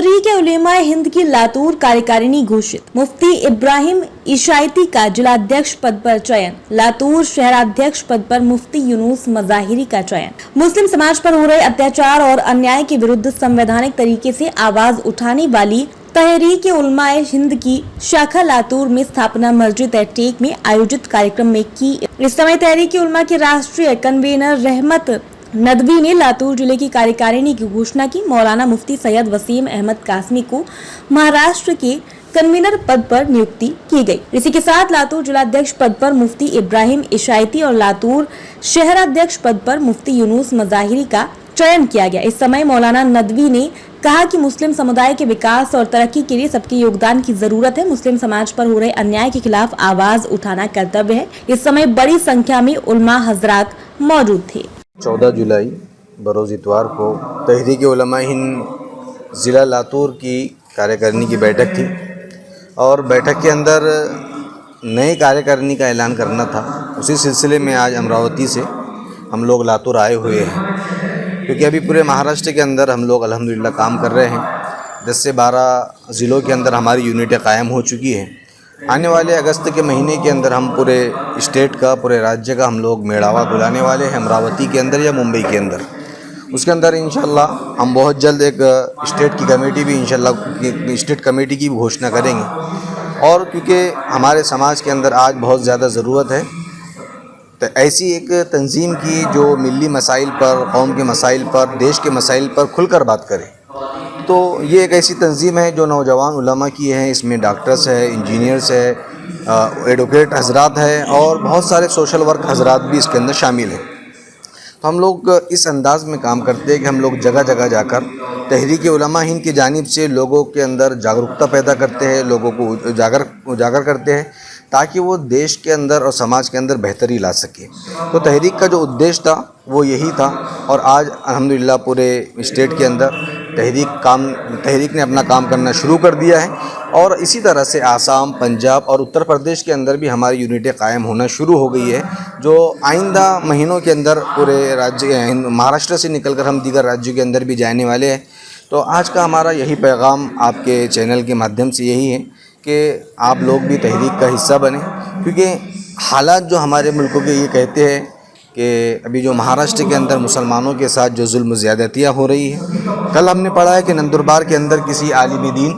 तहरीक उलेमा हिंद की लातूर कार्यकारिणी घोषित। मुफ्ती इब्राहिम इशायती का जिलाध्यक्ष पद पर चयन। लातूर शहराध्यक्ष पद पर मुफ्ती यूनुस मज़ाहिरी का चयन। मुस्लिम समाज पर हो रहे अत्याचार और अन्याय के विरुद्ध संवैधानिक तरीके से आवाज उठाने वाली तहरीक उलमा हिंद की शाखा लातूर में स्थापना मस्जिद टेक में आयोजित कार्यक्रम में की। इस समय तहरीक उलमा के राष्ट्रीय कन्वीनर रहमत नदवी ने लातूर जिले की कार्यकारिणी की घोषणा की। मौलाना मुफ्ती सैयद वसीम अहमद कासमी को महाराष्ट्र के कन्वीनर पद पर नियुक्ति की गई। इसी के साथ लातूर जिलाध्यक्ष पद पर मुफ्ती इब्राहिम इशायती और लातूर शहराध्यक्ष पद पर मुफ्ती यूनुस मज़ाहिरी का चयन किया गया। इस समय मौलाना नदवी ने कहा कि मुस्लिम समुदाय के विकास और तरक्की के लिए सबके योगदान की जरूरत है। मुस्लिम समाज पर हो रहे अन्याय के खिलाफ आवाज उठाना कर्तव्य है। इस समय बड़ी संख्या में उलमा हजरात मौजूद थे। 14 जुलाई बरोज़ इतवार को तहरीक उलमा हिंद ज़िला लातूर की कार्यकारिणी की बैठक थी और बैठक के अंदर नए कार्यकारिणी का ऐलान करना था। उसी सिलसिले में आज अमरावती से हम लोग लातूर आए हुए हैं, क्योंकि अभी पूरे महाराष्ट्र के अंदर हम लोग अल्हम्दुलिल्लाह काम कर रहे हैं। 10 से 12 ज़िलों के अंदर हमारी यूनिटें कायम हो चुकी हैं। आने वाले अगस्त के महीने के अंदर हम पूरे स्टेट का, पूरे राज्य का हम लोग मेड़ावा बुलाने वाले हैं, अमरावती के अंदर या मुंबई के अंदर। उसके अंदर इंशाल्लाह हम बहुत जल्द एक स्टेट की कमेटी भी इंशाल्लाह स्टेट कमेटी की घोषणा करेंगे। और क्योंकि हमारे समाज के अंदर आज बहुत ज़्यादा ज़रूरत है तो ऐसी एक तंजीम की जो मिली मसाइल पर, कौम के मसाइल पर, देश के मसाइल पर खुलकर बात करे। तो ये एक ऐसी तंजीम है जो नौजवान उलमा की है। इसमें डॉक्टर्स है, इंजीनियर्स है, एडवोकेट हजरात है और बहुत सारे सोशल वर्क हजरात भी इसके अंदर शामिल हैं। तो हम लोग इस अंदाज़ में काम करते हैं कि हम लोग जगह जगह जाकर तहरीक उलमा हिंद की जानिब से लोगों के अंदर जागरूकता पैदा करते हैं, लोगों को उजागर करते हैं ताकि वो देश के अंदर और समाज के अंदर बेहतरी ला सके। तो तहरीक का जो उद्देश्य था वो यही था और आज अल्हम्दुलिल्लाह पूरे स्टेट के अंदर तहरीक ने अपना काम करना शुरू कर दिया है। और इसी तरह से आसाम, पंजाब और उत्तर प्रदेश के अंदर भी हमारी यूनिटें कायम होना शुरू हो गई है, जो आइंदा महीनों के अंदर पूरे राज्य महाराष्ट्र से निकलकर हम दीगर राज्यों के अंदर भी जाने वाले हैं। तो आज का हमारा यही पैगाम आपके चैनल के माध्यम से यही है कि आप लोग भी तहरीक का हिस्सा बने, क्योंकि हालात जो हमारे मुल्कों के ये कहते हैं कि अभी जो महाराष्ट्र के अंदर मुसलमानों के साथ जो जुल्म ज़्यादतियाँ हो रही है। कल हमने पढ़ा है कि नंदुरबार के अंदर किसी आलिम दीन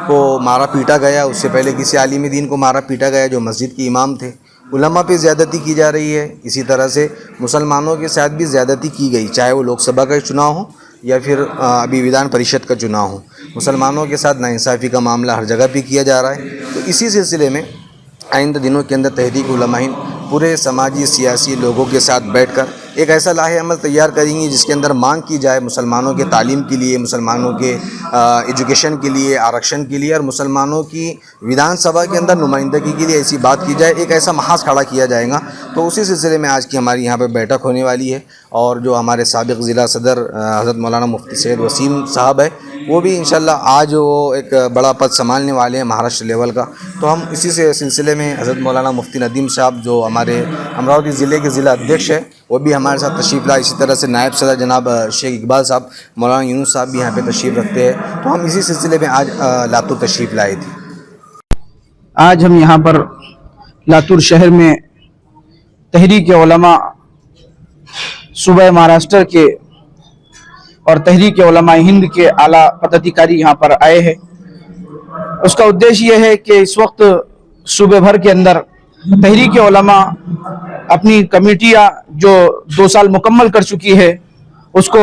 को मारा पीटा गया, उससे पहले किसी आलिम दीन को मारा पीटा गया जो मस्जिद के इमाम थे। उलमा पे ज़्यादती की जा रही है। इसी तरह से मुसलमानों के साथ भी ज़्यादती की गई, चाहे वो लोकसभा का चुनाव हो या फिर अभी विधान परिषद का चुनाव हो। मुसलमानों के साथ नाइंसाफ़ी का मामला हर जगह पे किया जा रहा है। तो इसी सिलसिले में आइंदा दिनों के अंदर तहरीक उलमा हिंद पूरे समाजी सियासी लोगों के साथ बैठकर एक ऐसा लाहे अमल तैयार करेंगी जिसके अंदर मांग की जाए मुसलमानों के तालीम के लिए, मुसलमानों के एजुकेशन के लिए, आरक्षण के लिए और मुसलमानों की विधानसभा के अंदर नुमाइंदगी के लिए ऐसी बात की जाए, एक ऐसा महाज खड़ा किया जाएगा। तो उसी सिलसिले में आज की हमारी यहाँ पर बैठक होने वाली है और जो हमारे साबिक़ ज़िला सदर हज़रत मौलाना मुफ्ती सैयद वसीम साहब है वो भी इंशाल्लाह आज वो एक बड़ा पद संभालने वाले हैं महाराष्ट्र लेवल का। तो हम इसी से सिलसिले में हज़रत मौलाना मुफ्ती नदीम साहब जो हमारे अमरावती ज़िले के ज़िला अध्यक्ष है वो भी हमारे साथ तशरीफ़ लाए। इसी तरह से नायब सदर जनाब शेख इकबाल साहब, मौलाना यूनुस साहब भी यहाँ पे तशरीफ़ रखते हैं। तो हम इसी सिलसिले में आज लातूर तशरीफ़ लाए थे। आज हम यहाँ पर लातूर शहर में तहरीक उलमा सूबा महाराष्ट्र के और तहरीक उलमा हिंद के आला पदाधिकारी यहाँ पर आए हैं। उसका उद्देश्य यह है कि इस वक्त सूबे भर के अंदर तहरीक उलमा अपनी कमेटियाँ जो 2 साल मुकम्मल कर चुकी है उसको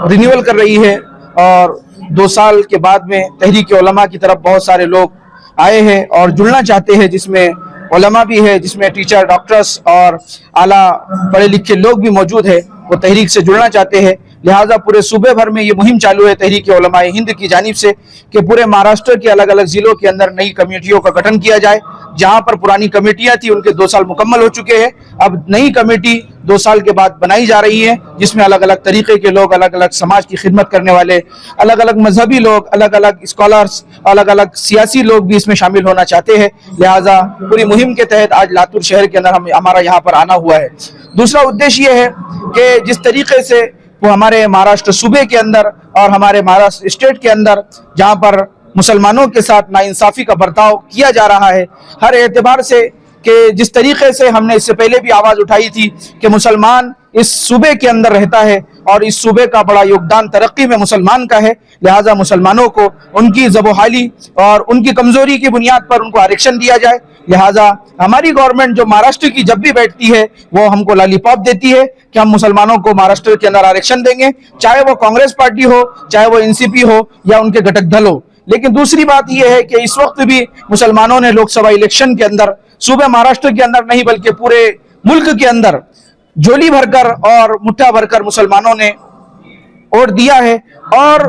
रिन्यूअल कर रही है और 2 साल के बाद में तहरीक उलमा की तरफ बहुत सारे लोग आए हैं और जुड़ना चाहते हैं, जिसमें उलमा भी है, जिसमें टीचर, डॉक्टर्स और आला पढ़े लिखे लोग भी मौजूद है। वो तहरीक से जुड़ना चाहते हैं। लिहाजा पूरे सूबे भर में ये मुहिम चालू है तहरीक उलमा हिंद की जानिब से कि पूरे महाराष्ट्र के अलग अलग जिलों के अंदर नई कमेटियों का गठन किया जाए। जहां पर पुरानी कमेटियां थी उनके 2 साल मुकम्मल हो चुके हैं, अब नई कमेटी 2 साल के बाद बनाई जा रही है, जिसमें अलग अलग तरीके के लोग, अलग अलग समाज की खिदमत करने वाले, अलग अलग मजहबी लोग, अलग अलग स्कॉलर्स, अलग अलग सियासी लोग भी इसमें शामिल होना चाहते हैं। लिहाजा पूरी मुहिम के तहत आज लातूर शहर के अंदर हमारा यहाँ पर आना हुआ है। दूसरा उद्देश्य ये है कि जिस तरीके से वो हमारे महाराष्ट्र सूबे के अंदर और हमारे महाराष्ट्र स्टेट के अंदर जहां पर मुसलमानों के साथ नाइंसाफी का बर्ताव किया जा रहा है, हर एतबार से कि जिस तरीके से हमने इससे पहले भी आवाज उठाई थी कि मुसलमान इस सूबे के अंदर रहता है और इस सूबे का बड़ा योगदान तरक्की में मुसलमान का है, लिहाजा मुसलमानों को उनकी ज़बोहाली और उनकी कमजोरी की बुनियाद पर उनको आरक्षण दिया जाए। लिहाजा हमारी गवर्नमेंट जो महाराष्ट्र की जब भी बैठती है वो हमको लॉलीपॉप देती है कि हम मुसलमानों को महाराष्ट्र के अंदर आरक्षण देंगे, चाहे वो कांग्रेस पार्टी हो, चाहे वो एनसीपी हो या उनके घटक दल हो। लेकिन दूसरी बात यह है कि इस वक्त भी मुसलमानों ने लोकसभा इलेक्शन के अंदर सूबे महाराष्ट्र के अंदर नहीं बल्कि पूरे मुल्क के अंदर झोली भरकर और मुट्ठा भरकर मुसलमानों ने वोट दिया है और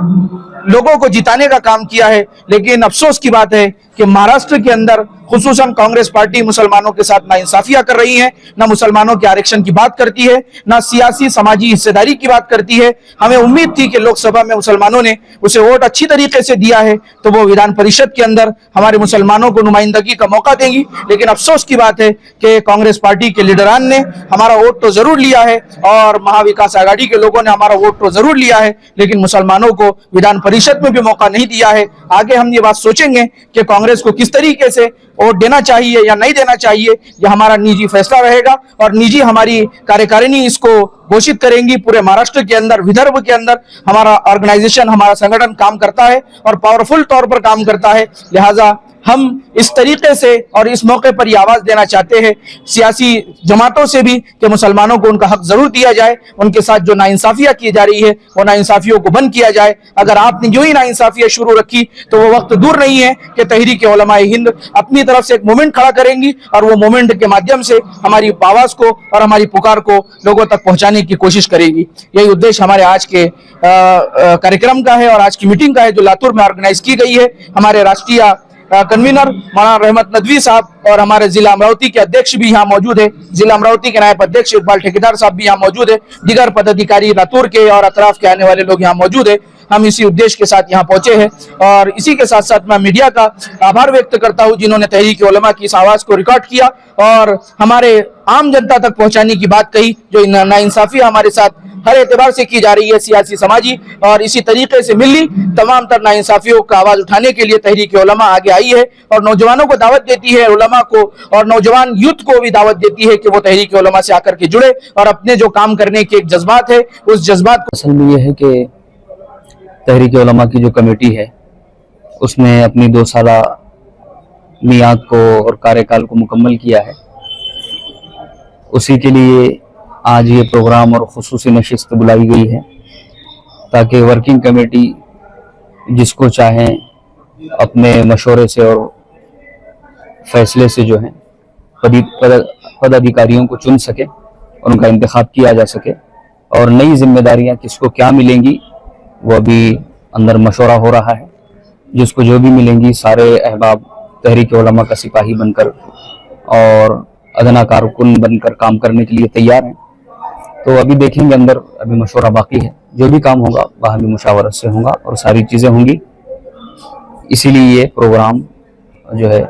लोगों को जिताने का काम किया है। लेकिन अफसोस की बात है कि महाराष्ट्र के अंदर खुसूसन कांग्रेस पार्टी मुसलमानों के साथ नाइंसाफियां कर रही है, ना मुसलमानों के आरक्षण की बात करती है, ना सियासी समाजी हिस्सेदारी की बात करती है। हमें उम्मीद थी कि लोकसभा में मुसलमानों ने उसे वोट अच्छी तरीके से दिया है तो वो विधान परिषद के अंदर हमारे मुसलमानों को नुमाइंदगी का मौका देंगी। लेकिन अफसोस की बात है कि कांग्रेस पार्टी के लीडरान ने हमारा वोट तो जरूर लिया है और महाविकास आघाड़ी के लोगों ने हमारा वोट तो जरूर लिया है, लेकिन मुसलमानों को विधान परिषद में भी मौका नहीं दिया है। आगे हम ये बात सोचेंगे कि कांग्रेस को किस तरीके से वोट देना चाहिए या नहीं देना चाहिए, यह हमारा निजी फैसला रहेगा और निजी हमारी कार्यकारिणी इसको घोषित करेंगी। पूरे महाराष्ट्र के अंदर, विदर्भ के अंदर हमारा ऑर्गेनाइजेशन, हमारा संगठन काम करता है और पावरफुल तौर पर काम करता है। लिहाजा हम इस तरीके से और इस मौके पर ये आवाज देना चाहते हैं सियासी जमातों से भी कि मुसलमानों को उनका हक जरूर दिया जाए, उनके साथ जो नाइंसाफियां की जा रही है वो नाइंसाफियों को बंद किया जाए। अगर आपने जो ही नाइंसाफियां शुरू रखी तो वो वक्त दूर नहीं है कि तहरीक उलमाए हिंद अपनी तरफ से एक मूवमेंट खड़ा करेंगी और वो मूवमेंट के माध्यम से हमारी आवाज को और हमारी पुकार को लोगों तक पहुंचाने की कोशिश करेगी। यही उद्देश्य हमारे आज के कार्यक्रम का है और आज की मीटिंग का है जो लातूर में ऑर्गेनाइज की गई है। हमारे राष्ट्रीय कन्वीनर मौलाना रहमत नदवी साहब और हमारे जिला अमरावती के अध्यक्ष भी यहाँ मौजूद है, जिला अमरावती के नायब अध्यक्ष इकबाल ठेकेदार साहब भी यहाँ मौजूद है, दीगर पदाधिकारी लातूर के और अतराफ के आने वाले लोग यहाँ मौजूद है। हम इसी उद्देश्य के साथ यहाँ पहुंचे हैं और इसी के साथ साथ मैं मीडिया का आभार व्यक्त करता हूँ जिन्होंने तहरीक उलमा की इस आवाज को रिकॉर्ड किया और हमारे आम जनता तक पहुंचाने की बात कही। जो नाइंसाफी हमारे साथ हर एतबार से की जा रही है सियासी समाजी और इसी तरीके से मिली तमाम तर नाइंसाफियों का आवाज उठाने के लिए तहरीक उलमा आगे आई है और नौजवानों को दावत देती है, उलमा को और नौजवान यूथ को भी दावत देती है कि वो तहरीक उलमा से आकर के जुड़े और अपने जो काम करने के एक जज्बात है उस जज्बात को। असल में यह है कि तहरीक उलमा की जो कमेटी है उसने अपनी 2 साला मियाद को और कार्यकाल को मुकम्मल किया है। उसी के लिए आज ये प्रोग्राम और खुसूसी नशिस्त बुलाई गई है ताकि वर्किंग कमेटी जिसको चाहें अपने मशवरे से और फैसले से जो है पदाधिकारियों को चुन सके, उनका इंतखाब किया जा सके और नई जिम्मेदारियां किसको क्या मिलेंगी वो अभी अंदर मशवरा हो रहा है। जिसको जो भी मिलेंगी सारे अहबाब तहरीक उलमा का सिपाही बनकर और अदना कारकुन बनकर काम करने के लिए तैयार हैं। तो अभी देखेंगे, अंदर अभी मशवरा बाकी है, जो भी काम होगा वह भी मुशावरत से होगा और सारी चीज़ें होंगी। इसीलिए ये प्रोग्राम जो है